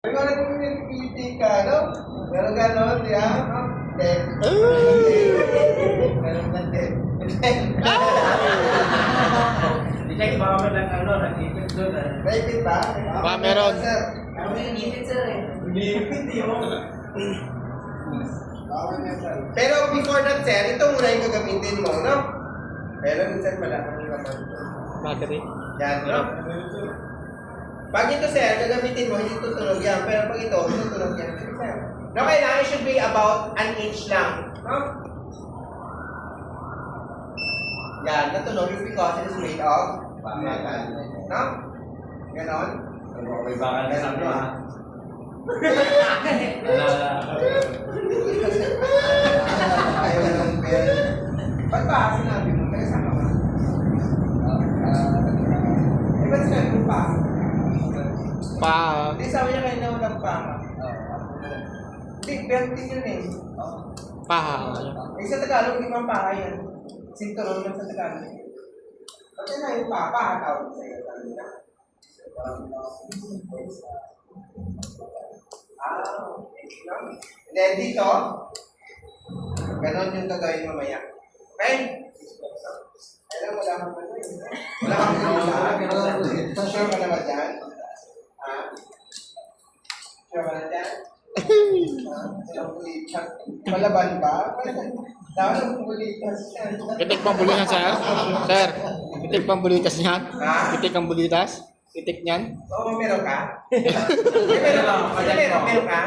Ikaw nagpipiliti ka, no? Pero gano'n, di ba? Then, meron na din. Hindi siya baka mo ng ano, nag-ipit doon. Rated ba? Ba, meron. Sir. Ano yung ipit sir eh? Ipit yun. Pero before that, sir, ito muna yung gagamitin mo, no? Pero minsan malaki yung naman. Battery. Yan, no? Pag ito, sir, gagamitin mo, hindi tutunog yan. Pero pag ito, tutunog yan. Sir. No, kailangan it should be about an inch lang. No? Yan, natunog is because it is made of metal. No? Ganon? May baka na sa ano ah. Ayaw na ng pera. Ba't ba sinabi mo? Kaya saan ka ba? Ba't sinabi mo pa? Pa. Hindi, sabi niya kayo na walang pama. Hindi, belting yun eh. Pa. Eh, sa Tagalog, hindi man paka yan. Sinturon lang sa Tagalog. Kasi na yung papa, tawag sa'yo. And then dito, ganon yung gagawin mamaya. Okay? Alam mo, wala kang ano yun. Wala kang ano. Sure ka na ba dyan? Ha? Sure ka na dyan? Palaban ba? Dapat ang bulitas yan. Itik pang bulitas, sir? Sir, itik pang bulitas niyan? Ha? Itik ang bulitas? Itik niyan? Oo, meron ka? Meron ka?